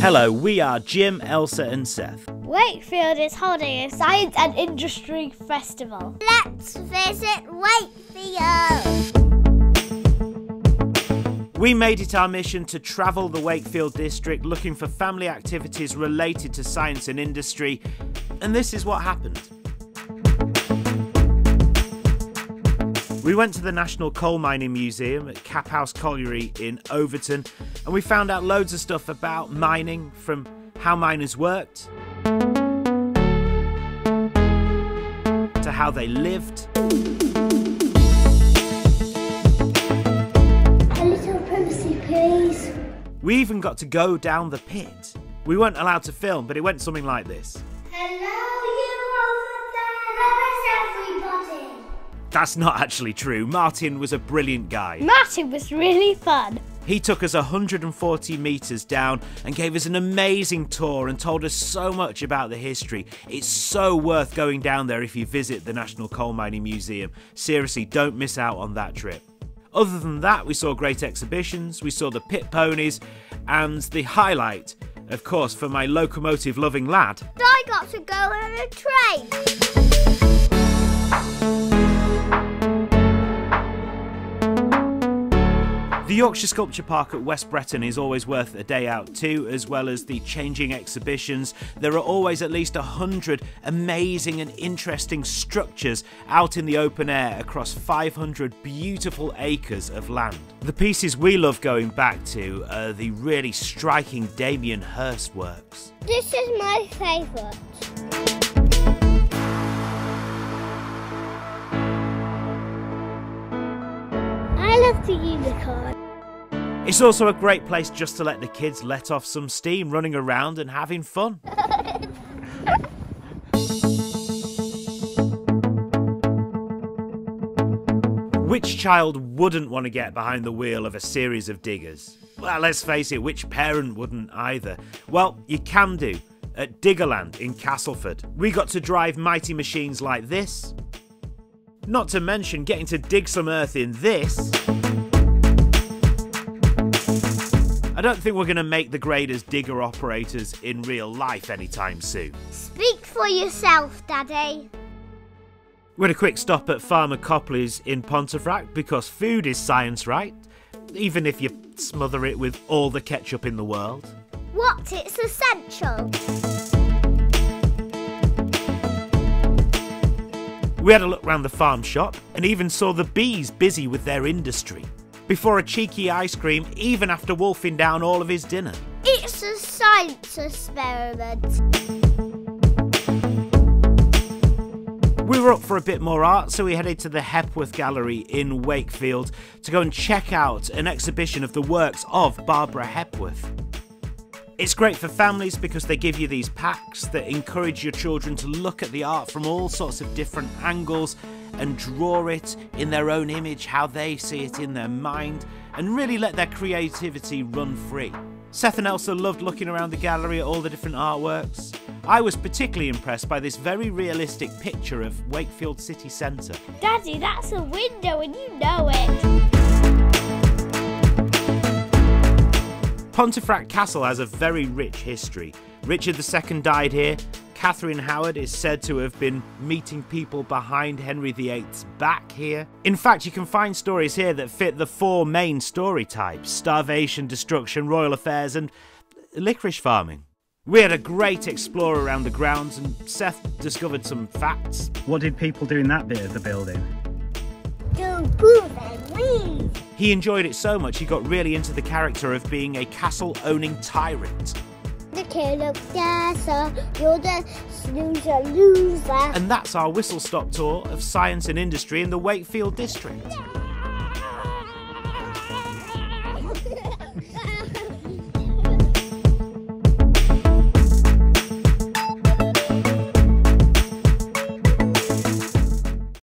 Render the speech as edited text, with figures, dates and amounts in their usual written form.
Hello, we are Jim, Elsa and Seth. Wakefield is holding a Science and Industry Festival. Let's visit Wakefield! We made it our mission to travel the Wakefield district looking for family activities related to science and industry, and this is what happened. We went to the National Coal Mining Museum at Copleys Colliery in Overton, and we found out loads of stuff about mining, from how miners worked to how they lived. A little privacy, please. We even got to go down the pit. We weren't allowed to film, but it went something like this. Hello, you over there. Where is everybody? That's not actually true. Martin was a brilliant guy. Martin was really fun. He took us 140 metres down and gave us an amazing tour and told us so much about the history. It's so worth going down there if you visit the National Coal Mining Museum. Seriously, don't miss out on that trip. Other than that, we saw great exhibitions, we saw the pit ponies, and the highlight, of course, for my locomotive-loving lad, I got to go on a train. The Yorkshire Sculpture Park at West Bretton is always worth a day out too, as well as the changing exhibitions. There are always at least 100 amazing and interesting structures out in the open air across 500 beautiful acres of land. The pieces we love going back to are the really striking Damien Hirst works. This is my favourite. I love the unicorn. It's also a great place just to let the kids let off some steam, running around and having fun. Which child wouldn't want to get behind the wheel of a series of diggers? Well, let's face it, which parent wouldn't either? Well, you can do. At Diggerland in Castleford, we got to drive mighty machines like this. Not to mention getting to dig some earth in this. I don't think we're going to make the grade as digger operators in real life anytime soon. Speak for yourself, Daddy. We had a quick stop at Farmer Copleys in Pontefract because food is science, right? Even if you smother it with all the ketchup in the world. What? It's essential. We had a look round the farm shop and even saw the bees busy with their industry. Before a cheeky ice cream, even after wolfing down all of his dinner. It's a science experiment. We were up for a bit more art, so we headed to the Hepworth Gallery in Wakefield to go and check out an exhibition of the works of Barbara Hepworth. It's great for families because they give you these packs that encourage your children to look at the art from all sorts of different angles and draw it in their own image, how they see it in their mind, and really let their creativity run free. Seth and Elsa loved looking around the gallery at all the different artworks. I was particularly impressed by this very realistic picture of Wakefield city centre. Daddy, that's a window and you know it. Pontefract Castle has a very rich history. Richard II died here. Catherine Howard is said to have been meeting people behind Henry VIII's back here. In fact, you can find stories here that fit the four main story types: starvation, destruction, royal affairs and licorice farming. We had a great explore around the grounds and Seth discovered some facts. What did people do in that bit of the building? Do move and leave. He enjoyed it so much he got really into the character of being a castle-owning tyrant. The king of Gaza, you're the snoozer loser. And that's our whistle-stop tour of science and industry in the Wakefield district.